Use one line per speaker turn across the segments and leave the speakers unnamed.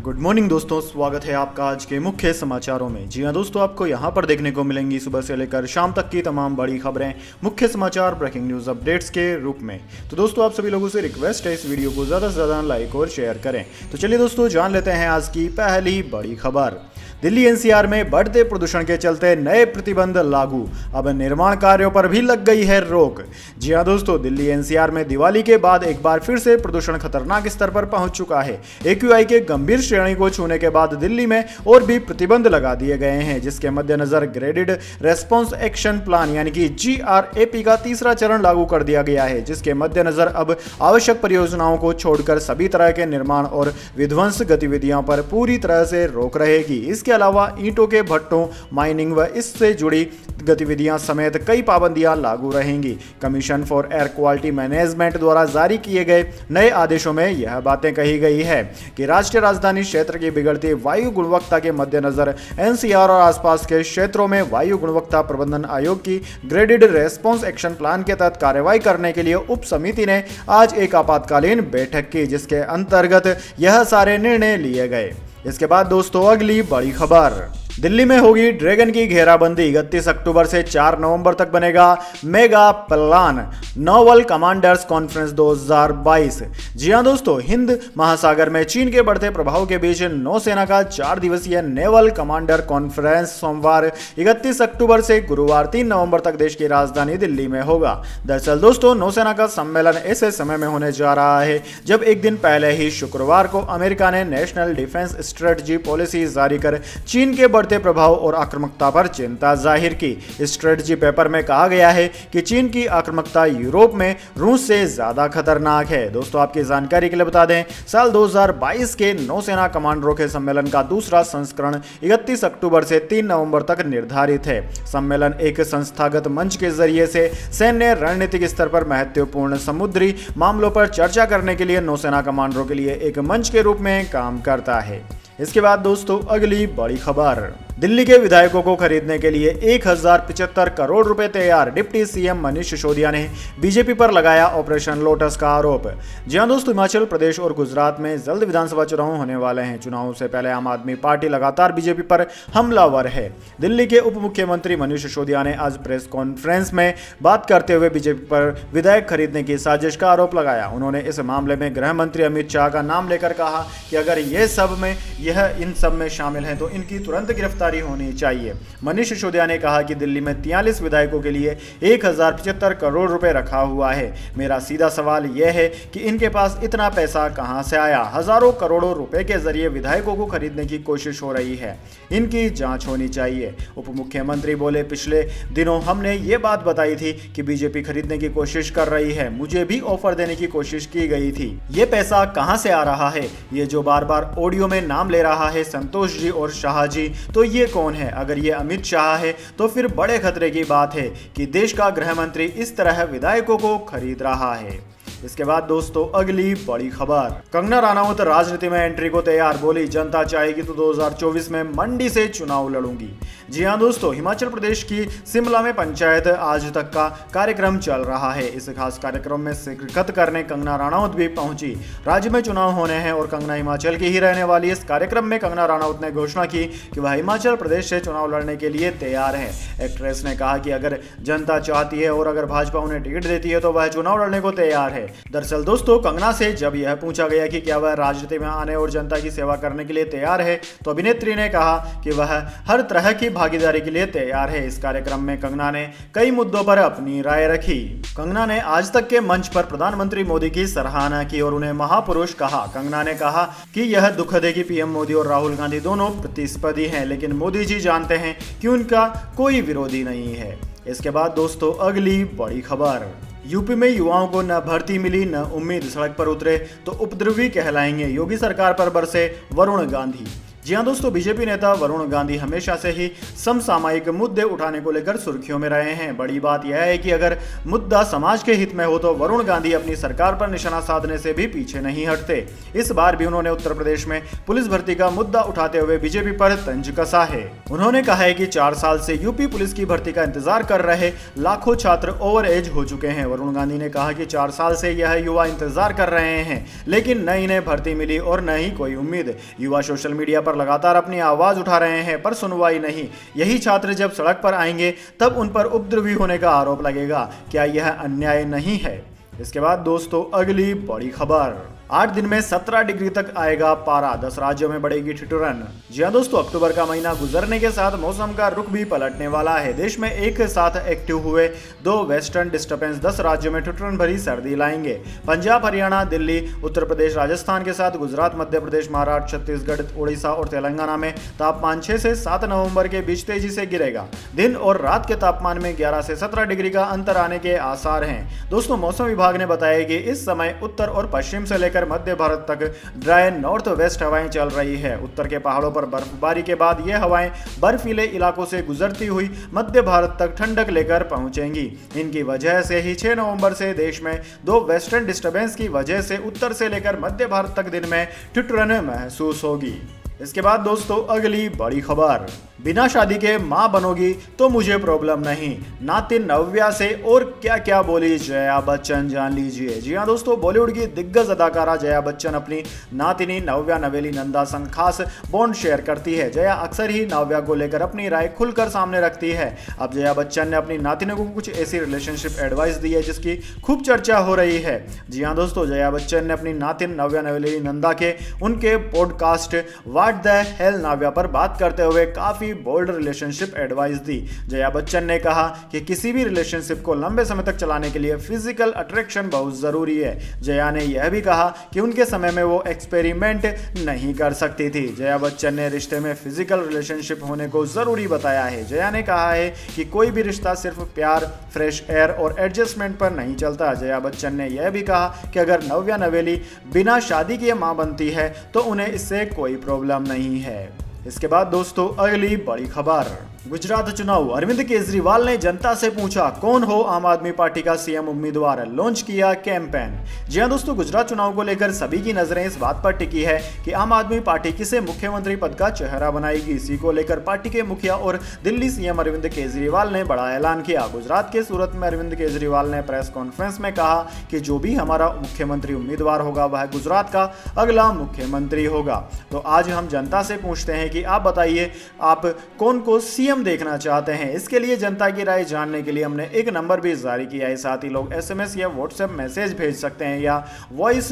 Good morning दोस्तों, स्वागत है आपका आज के मुख्य समाचारों में। जी हाँ दोस्तों, आपको यहाँ पर देखने को मिलेंगी सुबह से लेकर शाम तक की तमाम बड़ी खबरें, मुख्य समाचार, ब्रेकिंग न्यूज़ अपडेट्स के रूप में। तो दोस्तों, आप सभी लोगों से रिक्वेस्ट है इस वीडियो को ज़्यादा से ज़्यादा लाइक और शेयर करें। तो चलिए दोस्तों, जान लेते हैं आज की पहली बड़ी खबर। दिल्ली एनसीआर में बढ़ते प्रदूषण के चलते नए प्रतिबंध लागू, अब निर्माण कार्यों पर भी लग गई है रोक। जी हां दोस्तों, दिल्ली एनसीआर में दिवाली के बाद एक बार फिर से प्रदूषण खतरनाक स्तर पर पहुंच चुका है। एक्यूआई के गंभीर श्रेणी को छूने के बाद दिल्ली में और भी प्रतिबंध लगा दिए गए हैं, जिसके मद्देनजर ग्रेडेड रेस्पॉन्स एक्शन प्लान यानी कि GRAP का तीसरा चरण लागू कर दिया गया है, जिसके मद्देनजर अब आवश्यक परियोजनाओं को छोड़कर सभी तरह के निर्माण और विध्वंस गतिविधियों पर पूरी तरह से रोक रहेगी। इसके अलावा ईंटों के भट्टों, माइनिंग व इससे जुड़ी गतिविधियां समेत कई पाबंदियां लागू रहेंगी। Commission for air quality management द्वारा जारी किए गए नए आदेशों में यह बातें कही गई है कि राष्ट्रीय राजधानी क्षेत्र की बिगड़ती वायु गुणवत्ता के मद्देनजर एनसीआर और आसपास के क्षेत्रों में वायु गुणवत्ता प्रबंधन आयोग की ग्रेडेड रेस्पॉन्स एक्शन प्लान के तहत कार्रवाई करने के लिए उप समिति ने आज एक आपातकालीन बैठक की, जिसके अंतर्गत यह सारे निर्णय लिए गए। इसके बाद दोस्तों, अगली बड़ी खबर। दिल्ली में होगी ड्रैगन की घेराबंदी। 31 अक्टूबर से 4 नवंबर तक बनेगा mega plan novel commanders conference 2022। जी हां दोस्तों, हिंद महासागर में चीन के बढ़ते प्रभाव के बीच नौसेना का 4 दिवसीय नेवल कमांडर कॉन्फ्रेंस सोमवार 31 अक्टूबर से गुरुवार 3 नवंबर तक देश की राजधानी दिल्ली में होगा। दरअसल दोस्तों, नौसेना का सम्मेलन ऐसे समय में होने जा रहा है जब एक दिन पहले ही शुक्रवार को अमेरिका ने नेशनल डिफेंस स्ट्रेटजी पॉलिसी जारी कर चीन के बढ़ते प्रभाव और आक्रामकता पर चिंता जाहिर की। स्ट्रेटजी पेपर में कहा गया है कि चीन की आक्रामकता यूरोप में रूस से ज्यादा खतरनाक है। दोस्तों, आपकी जानकारी के लिए बता दें, साल 2022 के नौसेना कमांडरों के सम्मेलन का दूसरा संस्करण 31 अक्टूबर से 3 नवंबर तक निर्धारित है। सम्मेलन एक संस्थागत मंच के जरिए से सैन्य रणनीतिक स्तर पर महत्वपूर्ण समुद्री मामलों पर चर्चा करने के लिए नौसेना कमांडरों के लिए एक मंच के रूप में काम करता है। इसके बाद दोस्तों, अगली बड़ी खबर। दिल्ली के विधायकों को खरीदने के लिए 1075 करोड़ रुपए तैयार, डिप्टी सीएम मनीष सिसोदिया ने बीजेपी पर लगाया ऑपरेशन लोटस का आरोप। जी हां दोस्तों, हिमाचल प्रदेश और गुजरात में जल्द विधानसभा चुनाव होने वाले हैं। चुनाव से पहले आम आदमी पार्टी लगातार बीजेपी पर हमलावर है। दिल्ली के उप मुख्यमंत्री मनीष सिसोदिया ने आज प्रेस कॉन्फ्रेंस में बात करते हुए बीजेपी पर विधायक खरीदने की साजिश का आरोप लगाया। उन्होंने इस मामले में गृह मंत्री अमित शाह का नाम लेकर कहा कि अगर यह इन सब में शामिल हैं तो इनकी तुरंत गिरफ्तारी होनी चाहिए। मनीष सिसोदिया ने कहा कि दिल्ली में 43 विधायकों के लिए 1075 करोड़ रुपए रखा हुआ है। मेरा सीधा सवाल यह है कि इनके पास इतना पैसा कहां से आया। हजारों करोड़ों रुपए के जरिए विधायकों को खरीदने की कोशिश हो रही है, इनकी जांच होनी चाहिए। उप मुख्यमंत्री बोले, पिछले दिनों हमने ये बात बताई थी कि बीजेपी खरीदने की कोशिश कर रही है। मुझे भी ऑफर देने की कोशिश की गई थी। ये पैसा कहां से आ रहा है? ये जो बार बार ऑडियो में नाम ले रहा है संतोष जी और शाह जी, तो ये कौन है? अगर ये अमित शाह है तो फिर बड़े खतरे की बात है कि देश का गृह मंत्री इस तरह विधायकों को खरीद रहा है। इसके बाद दोस्तों, अगली बड़ी खबर। कंगना रनौत राजनीति में एंट्री को तैयार, बोली जनता चाहेगी तो 2024 में मंडी से चुनाव लड़ूंगी। जी हां दोस्तों, हिमाचल प्रदेश की शिमला में पंचायत आज तक का कार्यक्रम चल रहा है। इस खास कार्यक्रम में शिरकत करने कंगना रनौत भी पहुंची। राज्य में चुनाव होने हैं और कंगना हिमाचल की ही रहने वाली। इस कार्यक्रम में कंगना रनौत ने घोषणा की कि वह हिमाचल प्रदेश से चुनाव लड़ने के लिए तैयार है। एक्ट्रेस ने कहा कि अगर जनता चाहती है और अगर भाजपा उन्हें टिकट देती है तो वह चुनाव लड़ने को तैयार है। दरअसल दोस्तों, कंगना से जब यह पूछा गया कि क्या वह राजनीति में आने और जनता की सेवा करने के लिए तैयार है, तो अभिनेत्री ने कहा कि वह हर तरह की भागीदारी के लिए तैयार है। इस कार्यक्रम में कंगना ने कई मुद्दों पर अपनी राय रखी। कंगना ने आज तक के मंच पर प्रधानमंत्री मोदी की सराहना की और उन्हें महापुरुष कहा। कंगना ने कहा कि यह दुखद है कि पीएम मोदी और राहुल गांधी दोनों प्रतिस्पर्धी हैं, लेकिन मोदी जी जानते हैं कि उनका कोई विरोधी नहीं है। इसके बाद दोस्तों, अगली बड़ी खबर। यूपी में युवाओं को न भर्ती मिली न उम्मीद, सड़क पर उतरे तो उपद्रवी कहलाएंगे, योगी सरकार पर बरसे वरुण गांधी। जी हां दोस्तों, बीजेपी नेता वरुण गांधी हमेशा से ही समसामयिक मुद्दे उठाने को लेकर सुर्खियों में रहे हैं। बड़ी बात यह है कि अगर मुद्दा समाज के हित में हो तो वरुण गांधी अपनी सरकार पर निशाना साधने से भी पीछे नहीं हटते। इस बार भी उन्होंने उत्तर प्रदेश में पुलिस भर्ती का मुद्दा उठाते हुए बीजेपी पर तंज कसा है। उन्होंने कहा है कि 4 साल से यूपी पुलिस की भर्ती का इंतजार कर रहे लाखों छात्र ओवर एज हो चुके हैं। वरुण गांधी ने कहा कि 4 साल से यह युवा इंतजार कर रहे हैं, लेकिन न इन्हें भर्ती मिली और न ही कोई उम्मीद। युवा सोशल मीडिया पर लगातार अपनी आवाज उठा रहे हैं, पर सुनवाई नहीं। यही छात्र जब सड़क पर आएंगे तब उन पर उपद्रवी होने का आरोप लगेगा। क्या यह अन्याय नहीं है? इसके बाद दोस्तों अगली बड़ी खबर, 8 दिन में 17 डिग्री तक आएगा पारा, 10 राज्यों में बढ़ेगी ठिठुरन। जी हां दोस्तों, अक्टूबर का महीना गुजरने के साथ मौसम का रुख भी पलटने वाला है। देश में एक साथ एक्टिव हुए 2 वेस्टर्न डिस्टर्बेंस 10 राज्यों में ठिठुरन भरी सर्दी लाएंगे। पंजाब, हरियाणा, दिल्ली, उत्तर प्रदेश, राजस्थान के साथ गुजरात, मध्य प्रदेश, महाराष्ट्र, छत्तीसगढ़, उड़ीसा और तेलंगाना में तापमान 6 से 7 नवंबर के बीच तेजी से गिरेगा। दिन और रात के तापमान में 11 से 17 डिग्री का अंतर आने के आसार हैं। दोस्तों, मौसम विभाग ने बताया कि इस समय उत्तर और पश्चिम से लेकर मध्य भारत तक ड्राई नॉर्थ वेस्ट हवाएं चल रही है। उत्तर के पहाड़ों पर बर्फबारी के बाद ये हवाएं बर्फीले इलाकों से गुजरती हुई मध्य भारत तक ठंडक लेकर पहुंचेंगी। इनकी वजह से ही 6 नवंबर से देश में 2 वेस्टर्न डिस्टर्बेंस की वजह से उत्तर से लेकर मध्य भारत तक दिन में ठिठुरन महसूस होगी। इसके बाद दोस्तों अगली बड़ी खबर, बिना शादी के मां बनोगी तो मुझे प्रॉब्लम नहीं, नातिन नव्या से और क्या क्या बोली जया बच्चन, जान लीजिए। जी हां दोस्तों, बॉलीवुड की दिग्गज अदाकारा जया बच्चन अपनी नातिनी नव्या नवेली नंदा संग खास बॉन्ड शेयर करती है। जया अक्सर ही नव्या को लेकर अपनी राय खुलकर सामने रखती है। अब जया बच्चन ने अपनी नातिनी को कुछ ऐसी रिलेशनशिप एडवाइस दी है जिसकी खूब चर्चा हो रही है। जी हां दोस्तों, जया बच्चन ने अपनी नातिन नव्या नवेली नंदा के उनके पॉडकास्ट व्हाट द हेल नव्या पर बात करते हुए काफी बोल्ड रिलेशनशिप एडवाइस दी। जया बच्चन ने कहा कि किसी भी रिलेशनशिप को लंबे समय तक चलाने के लिए फिजिकल अट्रैक्शन बहुत जरूरी है। जया ने यह भी कहा कि उनके समय में वो एक्सपेरिमेंट नहीं कर सकती थी। जया बच्चन ने रिश्ते में फिजिकल रिलेशनशिप होने को जरूरी बताया है। जया ने कहा है कि कोई भी रिश्ता सिर्फ प्यार, फ्रेश एयर और एडजस्टमेंट पर नहीं चलता। जया बच्चन ने यह भी कहा कि अगर नव्या नवेली बिना शादी के मां बनती है तो उन्हें इससे कोई प्रॉब्लम नहीं है। इसके बाद दोस्तों अगली बड़ी खबर, गुजरात चुनाव, अरविंद केजरीवाल ने जनता से पूछा कौन हो आम आदमी पार्टी का सीएम उम्मीदवार, लॉन्च किया कैंपेन। जी हां दोस्तों, गुजरात चुनाव को लेकर सभी की नजरें इस बात पर टिकी है कि आम आदमी पार्टी किसे मुख्यमंत्री पद का चेहरा बनाएगी। इसी को लेकर पार्टी के मुखिया और दिल्ली सीएम अरविंद केजरीवाल ने बड़ा ऐलान किया। गुजरात के सूरत में अरविंद केजरीवाल ने प्रेस कॉन्फ्रेंस में कहा कि जो भी हमारा मुख्यमंत्री उम्मीदवार होगा वह गुजरात का अगला मुख्यमंत्री होगा। तो आज हम जनता से पूछते हैं कि आप बताइए आप कौन को सीएम देखना चाहते हैं। इसके लिए जनता की राय जानने के लिए हमने एक नंबर भी जारी किया है। साथ ही लोग एसएमएस या व्हाट्सएप मैसेज भेज सकते हैं या वॉइस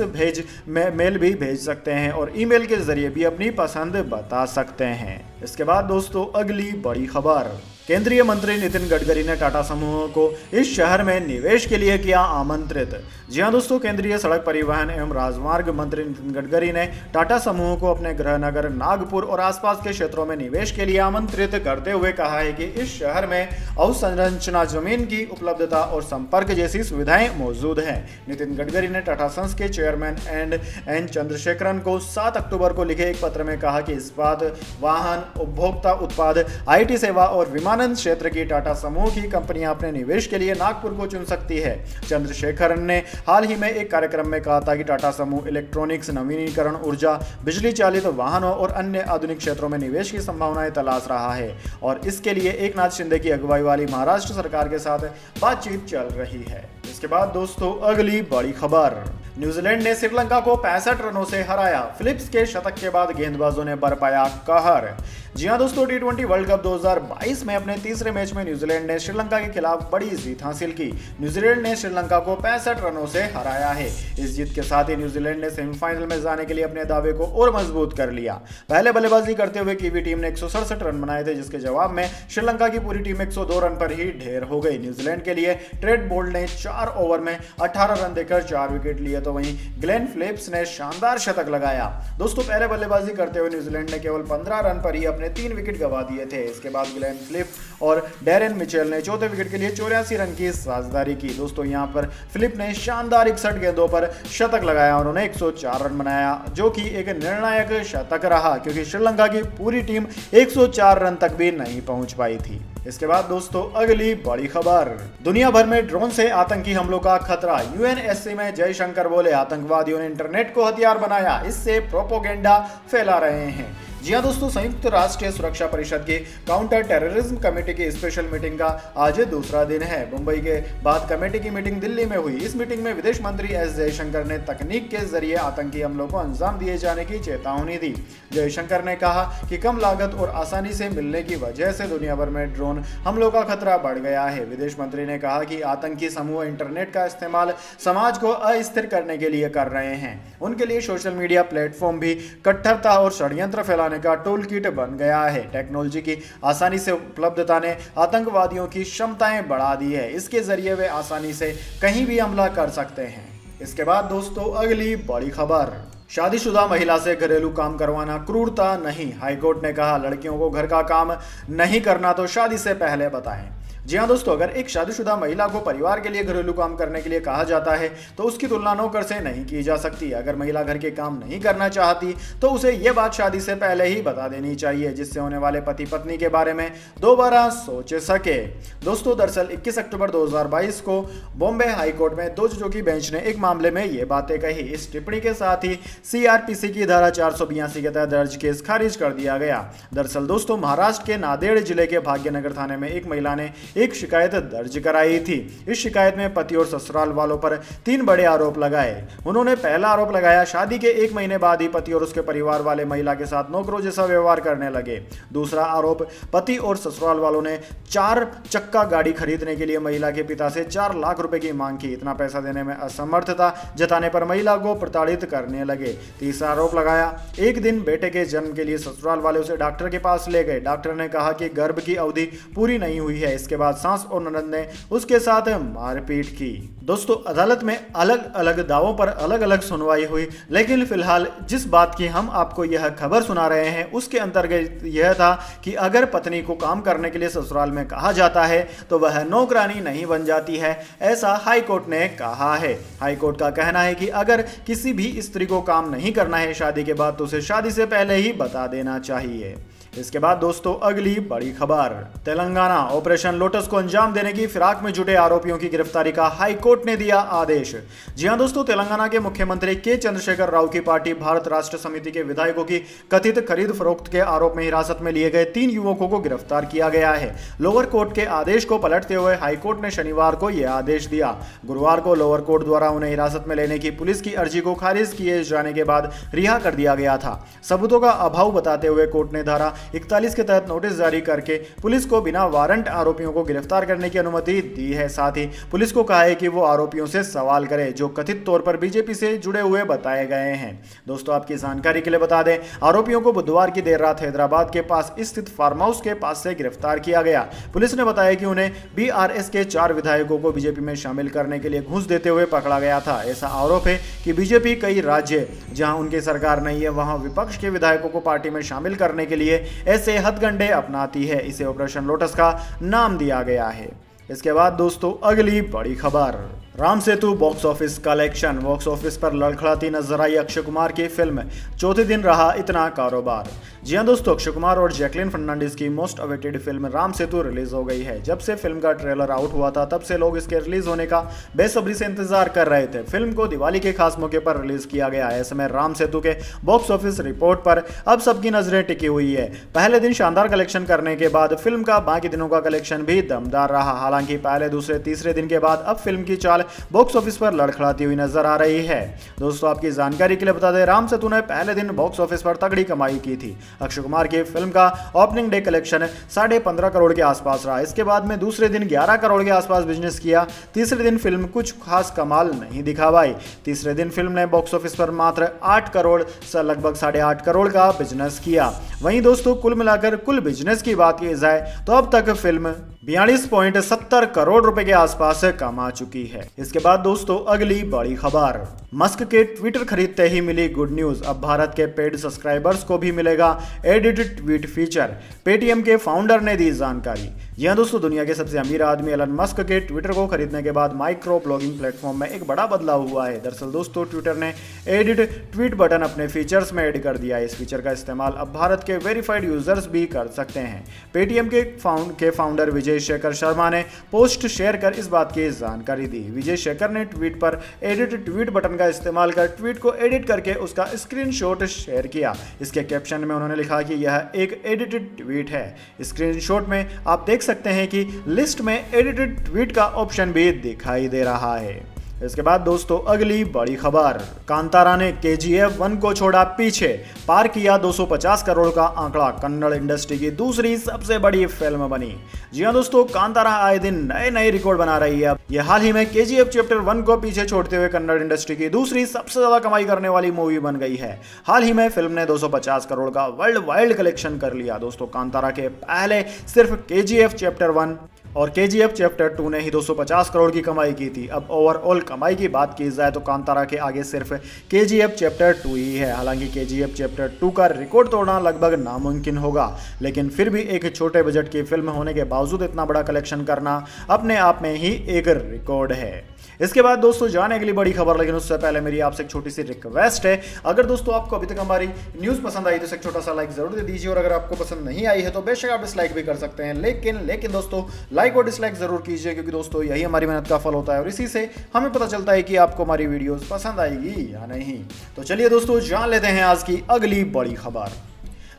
मेल भी भेज सकते हैं और ईमेल के जरिए भी अपनी पसंद बता सकते हैं। इसके बाद दोस्तों अगली बड़ी खबर, केंद्रीय मंत्री नितिन गडकरी ने टाटा समूह को इस शहर में निवेश के लिए किया आमंत्रित। जी हां दोस्तों, केंद्रीय सड़क परिवहन एवं राजमार्ग मंत्री नितिन गडकरी ने टाटा समूह को अपने गृहनगर नागपुर और आसपास के क्षेत्रों में निवेश के लिए आमंत्रित करते हुए कहा है कि इस शहर में अवसंरचना, जमीन की उपलब्धता और संपर्क जैसी सुविधाएं मौजूद हैं। नितिन गडकरी ने टाटा सन्स के चेयरमैन एन चंद्रशेखरन को 7 अक्टूबर को लिखे एक पत्र में कहा कि इस्पात, वाहन, उपभोक्ता उत्पाद, आईटी सेवा और विमानन क्षेत्र की टाटा समूह की कंपनियां अपने निवेश के लिए नागपुर को चुन सकती है। चंद्रशेखरन ने हाल ही में एक कार्यक्रम में कहा था कि टाटा समूह इलेक्ट्रॉनिक्स, नवीनीकरण ऊर्जा, बिजली चालित वाहनों और अन्य आधुनिक क्षेत्रों में निवेश की संभावनाएं तलाश रहा है और इसके लिए एकनाथ शिंदे की अगुवाई वाली महाराष्ट्र सरकार के साथ बातचीत चल रही है। इसके बाद दोस्तों अगली बड़ी खबर, न्यूजीलैंड ने श्रीलंका को 65 रनों से हराया। फिलिप्स के शतक के बाद गेंदबाजों ने बरपाया कहर। जी हां दोस्तों, टी20 वर्ल्ड कप 2022 में अपने तीसरे मैच में न्यूजीलैंड ने श्रीलंका के खिलाफ बड़ी जीत हासिल की। न्यूजीलैंड ने श्रीलंका को 65 रनों से हराया है। इस जीत के साथ ही न्यूजीलैंड ने सेमीफाइनल में जाने के लिए अपने दावे को और मजबूत कर लिया। पहले बल्लेबाजी करते हुए कीवी टीम ने 167 रन बनाए थे, जिसके जवाब में श्रीलंका की पूरी टीम 102 रन पर ही ढेर हो गई। न्यूजीलैंड के लिए ट्रेड बोल्ट ने 4 ओवर में 18 रन देकर 4 विकेट लिए, तो वहीं ग्लेन फिलिप्स ने शानदार शतक लगाया। दोस्तों, पहले बल्लेबाजी करते हुए न्यूजीलैंड ने केवल 15 रन पर ही अपने 3 विकेट गंवा दिए थे। इसके बाद ग्लेन फिलिप्स और डैरेन मिचेल ने चौथे विकेट के लिए 84 रन की साझेदारी की। दोस्तों यहाँ पर फिलिप ने शानदार 61 गेंदों पर शतक लगाया, उन्होंने 104 रन बनाया, जो कि एक निर्णायक शतक रहा क्योंकि श्रीलंका की पूरी टीम 104 रन तक भी नहीं पहुंच पाई थी। इसके बाद दोस्तों अगली बड़ी खबर, दुनिया भर में ड्रोन से आतंकी हमलों का खतरा। यूएनएससी में जयशंकर बोले, आतंकवादियों ने इंटरनेट को हथियार बनाया, इससे प्रोपोगेंडा फैला रहे हैं। जी हाँ दोस्तों, संयुक्त राष्ट्र सुरक्षा परिषद की काउंटर टेररिज्म कमेटी की स्पेशल मीटिंग का आज दूसरा दिन है। मुंबई के बाद कमेटी की मीटिंग दिल्ली में हुई। इस मीटिंग में विदेश मंत्री एस जयशंकर ने तकनीक के जरिए आतंकी हमलों को अंजाम दिए जाने की चेतावनी दी। जयशंकर ने कहा कि कम लागत और आसानी से मिलने की वजह से दुनिया भर में ड्रोन हमलों का खतरा बढ़ गया है। विदेश मंत्री ने कहा कि आतंकी समूह इंटरनेट का इस्तेमाल समाज को अस्थिर करने के लिए कर रहे हैं। उनके लिए सोशल मीडिया प्लेटफॉर्म भी कट्टरता और षड्यंत्र फैलाने का टूल किट बन गया है। टेक्नोलॉजी की आसानी से उपलब्धता ने आतंकवादियों की क्षमताएं बढ़ा दी है। इसके जरिए वे आसानी से कहीं भी हमला कर सकते हैं। इसके बाद दोस्तों अगली बड़ी खबर, शादीशुदा महिला से घरेलू काम करवाना क्रूरता नहीं। हाईकोर्ट ने कहा, लड़कियों को घर का काम नहीं करना तो शादी से पहले बताएं। जी हाँ दोस्तों, अगर एक शादीशुदा महिला को परिवार के लिए घरेलू काम करने के लिए कहा जाता है तो उसकी तुलना नौकर से नहीं की जा सकती। अगर महिला घर के काम नहीं करना चाहती तो उसे यह बात शादी से पहले ही बता देनी चाहिए, जिससे होने वाले पति पत्नी के बारे में दोबारा सोच सके। दोस्तों दरअसल 21 अक्टूबर 2022 को बॉम्बे हाईकोर्ट में 2 जजों की बेंच ने एक मामले में ये बातें कही। इस टिप्पणी के साथ ही सीआरपीसी की धारा 482 के तहत दर्ज केस खारिज कर दिया गया। दरअसल दोस्तों महाराष्ट्र के नांदेड़ जिले के भाग्यनगर थाने में एक महिला ने एक शिकायत दर्ज कराई थी। इस शिकायत में पति और ससुराल वालों पर 3 बड़े आरोप लगाए। उन्होंने पहला आरोप लगाया, शादी के 1 महीने बाद ही पति और उसके परिवार वाले महिला के साथ नौकरों जैसा व्यवहार करने लगे। दूसरा आरोप, पति और ससुराल वालों ने 4 चक्का गाड़ी खरीदने के लिए महिला के पिता से 4 लाख रुपए की मांग की। इतना पैसा देने में असमर्थता जताने पर महिला को प्रताड़ित करने लगे। तीसरा आरोप लगाया, एक दिन बेटे के जन्म के लिए ससुराल वाले उसे डॉक्टर के पास ले गए। डॉक्टर ने कहा कि गर्भ की अवधि पूरी नहीं हुई है। इसके बाद सास और ननद ने उसके साथ मारपीट की। दोस्तों अदालत में अलग अलग दावों पर अलग अलग सुनवाई हुई, लेकिन फिलहाल जिस बात की हम आपको यह खबर सुना रहे हैं उसके अंतर्गत यह था कि अगर पत्नी को काम करने के लिए ससुराल में कहा जाता है तो वह नौकरानी नहीं बन जाती है, ऐसा हाईकोर्ट ने कहा है। हाईकोर्ट का कहना है कि अगर किसी भी स्त्री को काम नहीं करना है शादी के बाद तो उसे शादी से पहले ही बता देना चाहिए। इसके बाद दोस्तों अगली बड़ी खबर, तेलंगाना ऑपरेशन लोटस को अंजाम देने की फिराक में जुटे आरोपियों की गिरफ्तारी का हाई कोर्ट ने दिया आदेश। जी हां दोस्तों, तेलंगाना के मुख्यमंत्री के चंद्रशेखर राव की पार्टी भारत राष्ट्र समिति के विधायकों की कथित खरीद फरोख्त के आरोप में हिरासत में लिए गए 3 युवकों को गिरफ्तार किया गया है। लोअर कोर्ट के आदेश को पलटते हुए हाईकोर्ट ने शनिवार को यह आदेश दिया। गुरुवार को लोअर कोर्ट द्वारा उन्हें हिरासत में लेने की पुलिस की अर्जी को खारिज किए जाने के बाद रिहा कर दिया गया था। सबूतों का अभाव बताते हुए कोर्ट ने धारा 41 के तहत नोटिस जारी करके पुलिस को बिना वारंट आरोपियों को गिरफ्तार करने की अनुमति दी है। साथ ही पुलिस को कहा है कि वो आरोपियों से सवाल करे जो कथित तौर पर बीजेपी से जुड़े हुए बताए गए हैं। दोस्तों आपकी जानकारी के लिए बता दें, आरोपियों को बुधवार की देर रात हैदराबाद के पास स्थित फार्म हाउस के पास से गिरफ्तार किया गया। पुलिस ने बताया कि उन्हें बीआरएस के 4 विधायकों को बीजेपी में शामिल करने के लिए घूस देते हुए पकड़ा गया था। ऐसा आरोप है कि बीजेपी कई राज्य जहां उनकी सरकार नहीं है वहां विपक्ष के विधायकों को पार्टी में शामिल करने के लिए ऐसे हथकंडे अपनाती है। इसे ऑपरेशन लोटस का नाम दिया गया है। इसके बाद दोस्तों अगली बड़ी खबर, Ram Setu box office collection. Box office पर लड़खड़ाती नजर आई अक्षय कुमार की फिल्म, चौथे दिन रहा इतना कारोबार। जी हां दोस्तों, अक्षय कुमार और जैकलिन फर्नांडिस की most awaited film Ram Setu release हो गई है। जब से फिल्म का ट्रेलर आउट हुआ था तब से लोग इसके रिलीज होने का बेसब्री से इंतजार कर रहे थे। फिल्म को दिवाली के खास मौके पर रिलीज किया गया है। ऐसे में राम सेतु के बॉक्स ऑफिस रिपोर्ट पर अब सबकी नजरें टिकी हुई है। पहले दिन शानदार कलेक्शन करने के बाद फिल्म का बाकी दिनों का कलेक्शन भी दमदार रहा। हालांकि पहले, दूसरे, तीसरे दिन के बाद अब फिल्म की चाल बॉक्स ऑफिस पर लड़खड़ाती हुई नजर आ रही है। दोस्तों आपकी जानकारी के लिए बता दें, राम सेतु ने पहले दिन बॉक्स ऑफिस पर तगड़ी कमाई की थी। अक्षय कुमार की फिल्म का ओपनिंग डे कलेक्शन 15.5 करोड़ के आसपास रहा। इसके बाद में दूसरे दिन 11 करोड़ के आसपास बिजनेस किया। तीसरे दिन फिल्म कुछ खास कमाल नहीं दिखा पाई। तीसरे दिन फिल्म ने बॉक्स ऑफिस पर मात्र 8 करोड़ से लगभग 8.5 करोड़ का बिजनेस किया। वहीं दोस्तों कुल मिलाकर कुल बिजनेस की बात की जाए तो अब तक फिल्म 42.70 करोड़ रुपए के आसपास कमा चुकी है। इसके बाद दोस्तों अगली बड़ी खबर, मस्क के ट्विटर खरीदते ही मिली गुड न्यूज। अब भारत के पेड सब्सक्राइबर्स को भी मिलेगा एडिट ट्वीट फीचर। पेटीएम के फाउंडर ने दी जानकारी। जी हाँ दोस्तों, दुनिया के सबसे अमीर आदमी एलन मस्क के ट्विटर को खरीदने के बाद माइक्रो ब्लॉगिंग प्लेटफॉर्म में एक बड़ा बदलाव हुआ है। दरअसल दोस्तों, ट्विटर ने एडिट ट्वीट बटन अपने फीचर्स में ऐड कर दिया है। इस फीचर का इस्तेमाल अब भारत के वेरीफाइड यूजर्स भी कर सकते हैं। पेटीएम के फाउंडर विजय शेखर शर्मा ने पोस्ट शेयर कर इस बात की जानकारी दी। विजय शेखर ने ट्वीट पर एडिट ट्वीट बटन का इस्तेमाल कर ट्वीट को एडिट करके उसका स्क्रीनशॉट शेयर किया। इसके कैप्शन में उन्होंने लिखा कि यह एक एडिटेड ट्वीट है। स्क्रीनशॉट में आप देख सकते हैं कि लिस्ट में एडिटेड ट्वीट का ऑप्शन भी दिखाई दे रहा है। इसके बाद दोस्तों, अगली बड़ी खबर, कांतारा ने KGF 1 को छोड़ा पीछे, पार किया 250 करोड़ का आंकड़ा, कन्नड़ इंडस्ट्री की दूसरी सबसे बड़ी फिल्म बनी। जी हाँ दोस्तों, कांतारा आए दिन नए नए रिकॉर्ड बना रही है। यह हाल ही में KGF चैप्टर 1 को पीछे छोड़ते हुए कन्नड़ इंडस्ट्री की दूसरी सबसे ज्यादा कमाई करने वाली मूवी बन गई है। हाल ही में फिल्म ने 250 करोड़ का वर्ल्ड वाइड कलेक्शन कर लिया। दोस्तों, कांतारा के पहले सिर्फ KGF चैप्टर 1 और KGF चैप्टर 2 ने ही 250 करोड़ की कमाई की थी। अब ओवरऑल कमाई की बात की जाए तो कांतारा के आगे सिर्फ KGF चैप्टर 2 ही है। हालांकि KGF चैप्टर 2 का रिकॉर्ड तोड़ना लगभग नामुमकिन होगा, लेकिन फिर भी एक छोटे बजट की फिल्म होने के बावजूद इतना बड़ा कलेक्शन करना अपने आप में ही एक रिकॉर्ड है। इसके बाद दोस्तों, जाने के लिए बड़ी खबर, लेकिन उससे पहले मेरी आपसे एक छोटी सी रिक्वेस्ट है। अगर दोस्तों आपको अभी तक हमारी न्यूज़ पसंद आई तो एक छोटा सा लाइक जरूर दे दीजिए, और अगर आपको पसंद नहीं आई है तो बेशक आप डिसलाइक भी कर सकते हैं। लेकिन दोस्तों, लाइक और डिसलाइक जरूर कीजिए, क्योंकि दोस्तों यही हमारी मेहनत का फल होता है और इसी से हमें पता चलता है कि आपको हमारी वीडियोस पसंद आएगी या नहीं। तो चलिए दोस्तों, जान लेते हैं आज की अगली बड़ी खबर।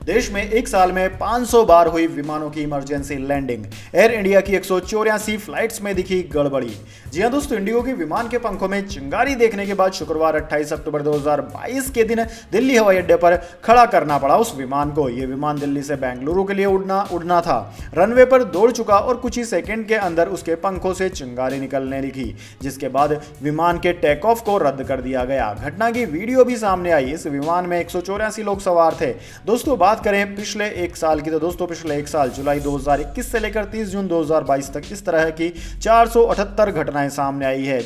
देश में एक साल में 500 बार हुई विमानों की इमरजेंसी लैंडिंग। एयर इंडिया की 184 फ्लाइट्स में दिखी गड़बड़ी। जी हां दोस्तों, इंडिगो के विमान के पंखों में चिंगारी देखने के बाद शुक्रवार 28 अक्टूबर 2022 के दिन दिल्ली हवाई अड्डे पर खड़ा करना पड़ा उस विमान को। यह विमान दिल्ली से बेंगलुरु के लिए उड़ना था। रनवे पर दौड़ चुका और कुछ ही सेकंड के अंदर उसके पंखों से चिंगारी निकलने लगी, जिसके बाद विमान के टेक ऑफ को रद्द कर दिया गया। घटना की वीडियो भी सामने आई। इस विमान में 184 लोग सवार थे। दोस्तों, बात करें पिछले एक साल की, तो दोस्तों पिछले एक साल जुलाई 2021 से लेकर 30 जून 2022 तक इस तरह की 478 घटनाएं सामने आई है,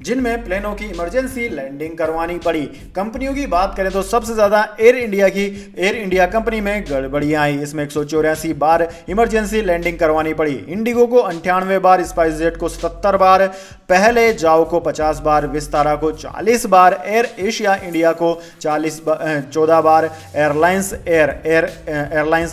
जिनमें प्लेनों की इमरजेंसी लैंडिंग करवानी पड़ी। कंपनियों की बात करें तो सबसे ज्यादा एयर इंडिया कंपनी में गड़बड़ियां आई। इसमें 184 बार इमरजेंसी लैंडिंग करवानी पड़ी। इंडिगो को 98 बार, स्पाइसजेट को 77 बार, पहले जाओ को 50 बार, विस्तारा को 40 बार, एयर एशिया इंडिया को 14 बार, एयरलाइंस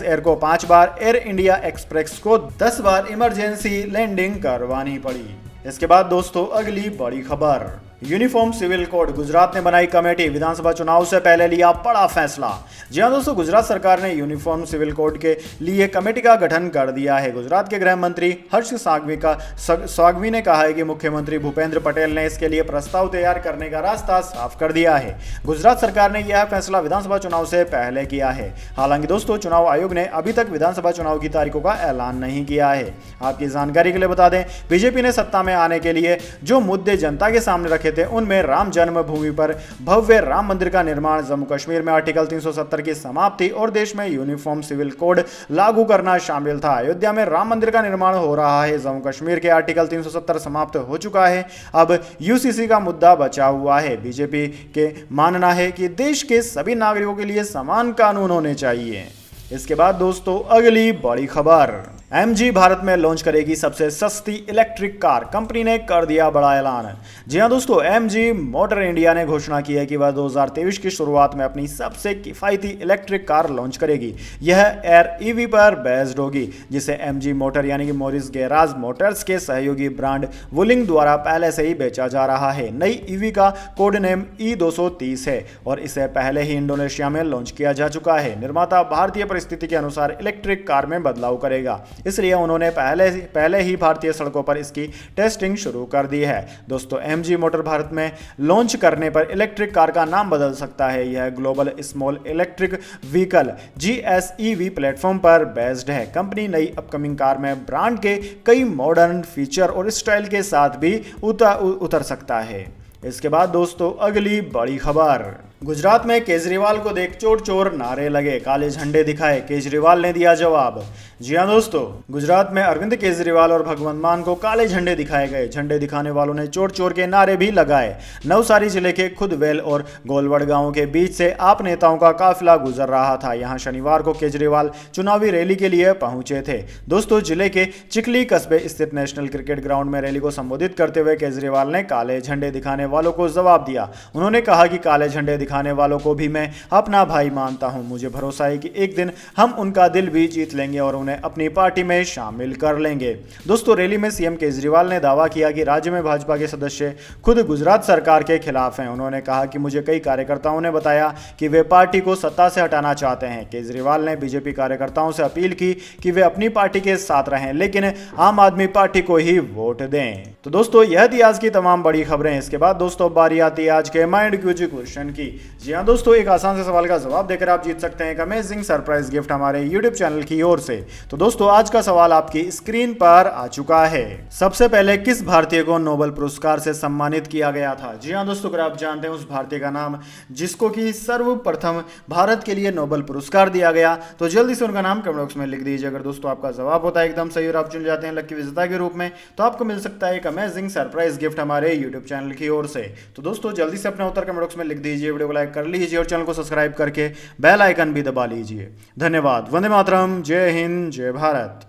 एयर को 5 बार, एयर इंडिया एक्सप्रेस को 10 बार इमरजेंसी लैंडिंग करवानी पड़ी। इसके बाद दोस्तों, अगली बड़ी खबर, यूनिफॉर्म सिविल कोड, गुजरात ने बनाई कमेटी, विधानसभा चुनाव से पहले लिया बड़ा फैसला। जी हां दोस्तों, गुजरात सरकार ने यूनिफॉर्म सिविल कोड के लिए कमेटी का गठन कर दिया है। गुजरात के गृह मंत्री हर्ष सांघवी ने कहा है कि मुख्यमंत्री भूपेंद्र पटेल ने इसके लिए प्रस्ताव तैयार करने का रास्ता साफ कर दिया है। गुजरात सरकार ने यह फैसला विधानसभा चुनाव से पहले किया है। हालांकि दोस्तों, चुनाव आयोग ने अभी तक विधानसभा चुनाव की तारीखों का ऐलान नहीं किया है। आपकी जानकारी के लिए बता दें, बीजेपी ने सत्ता में आने के लिए जो मुद्दे जनता के सामने रखे थे, उनमें राम जन्मभूमि पर भव्य राम मंदिर का निर्माण, जम्मू कश्मीर में आर्टिकल 370 की समाप्ति और देश में यूनिफॉर्म सिविल कोड लागू करना शामिल था। अयोध्या में राम मंदिर का निर्माण हो रहा है। जम्मू कश्मीर के आर्टिकल 370 समाप्त हो चुका है। अब यूसीसी का मुद्दा बचा हुआ है। बीजेपी के मानना है कि देश के सभी नागरिकों के लिए समान कानून होने चाहिए। इसके बाद दोस्तों, अगली बड़ी खबर, MG भारत में लॉन्च करेगी सबसे सस्ती इलेक्ट्रिक कार, कंपनी ने कर दिया बड़ा ऐलान। जी हां दोस्तों, MG मोटर इंडिया ने घोषणा की है कि वह 2023 की शुरुआत में अपनी सबसे किफायती इलेक्ट्रिक कार लॉन्च करेगी। यह एयर EV पर बेस्ड होगी, जिसे MG मोटर यानी कि मॉरिस गैराज मोटर्स के सहयोगी ब्रांड वुलिंग द्वारा पहले से ही बेचा जा रहा है। नई EV का कोड नेम E230 है और इसे पहले ही इंडोनेशिया में लॉन्च किया जा चुका है। निर्माता भारतीय परिस्थिति के अनुसार इलेक्ट्रिक कार में बदलाव करेगा, इसलिए उन्होंने पहले ही भारतीय सड़कों पर इसकी टेस्टिंग शुरू कर दी है। दोस्तों, MG मोटर भारत में लॉन्च करने पर इलेक्ट्रिक कार का नाम बदल सकता है। यह global small electric vehicle GSEV platform पर बेस्ड है। कंपनी नई अपकमिंग कार में ब्रांड के कई मॉडर्न फीचर और स्टाइल के साथ भी उतर सकता है। इसके बाद दोस्तों, अगली बड़ी खबर, गुजरात में केजरीवाल को देख चोर चोर नारे लगे, काले झंडे दिखाए, केजरीवाल ने दिया जवाब। जी हां दोस्तों, गुजरात में अरविंद केजरीवाल और भगवंत मान को काले झंडे दिखाए गए। झंडे दिखाने वालों ने चोर चोर के नारे भी लगाए। नवसारी जिले के खुदवेल और गोलवड़ गांव के बीच से आप नेताओं का काफिला गुजर रहा था। यहां शनिवार को केजरीवाल चुनावी रैली के लिए पहुंचे थे। दोस्तों, जिले के चिखली कस्बे स्थित नेशनल क्रिकेट ग्राउंड में रैली को संबोधित करते हुए केजरीवाल ने काले झंडे दिखाने वालों को जवाब दिया। उन्होंने कहा कि काले झंडे दिखाने वालों को भी मैं अपना भाई मानता हूं। मुझे भरोसा है कि एक दिन हम उनका दिल भी जीत लेंगे और उन्हें अपनी पार्टी में शामिल कर लेंगे। दोस्तों, रैली में सीएम केजरीवाल ने दावा किया कि राज्य में भाजपा के सदस्य खुद गुजरात सरकार के खिलाफ हैं। उन्होंने कहा कि मुझे कई कार्यकर्ताओं ने बताया कि वे पार्टी को सत्ता से हटाना चाहते हैं। केजरीवाल ने बीजेपी कार्यकर्ताओं से अपील की कि वे अपनी पार्टी के साथ रहें, लेकिन आम आदमी पार्टी को ही वोट दें। तो दोस्तों, यह थी आज की तमाम बड़ी खबरें। इसके बाद दोस्तों बारी आती है आज के माइंड क्यूज क्वेश्चन की। जी हाँ दोस्तों, एक आसान से सवाल का जवाब देकर आप जीत सकते हैं एक अमेजिंग सरप्राइज गिफ्ट हमारे यूट्यूब चैनल की ओर से। तो दोस्तों, आज का सवाल आपकी स्क्रीन पर आ चुका है। सबसे पहले किस भारतीय को नोबेल पुरस्कार से सम्मानित किया गया था? जी हाँ दोस्तों, अगर आप जानते हैं उस भारतीय का नाम जिसको कि सर्वप्रथम भारत के लिए नोबेल पुरस्कार दिया गया, तो जल्दी से उनका नाम कमेंट बॉक्स में लिख दीजिए। अगर दोस्तों आपका जवाब होता है एकदम सही और आप चुन जाते हैं लकी विजेता के रूप में, तो आपको मिल सकता है एक अमेजिंग सरप्राइज गिफ्ट हमारे यूट्यूब चैनल की ओर से। तो दोस्तों, जल्दी से अपना उत्तर कमेंट बॉक्स में लिख दीजिए, वीडियो को लाइक कर लीजिए और चैनल को सब्सक्राइब करके बेल आइकन भी दबा लीजिए। धन्यवाद। वंदे मातरम। जय हिंद, जय भारत।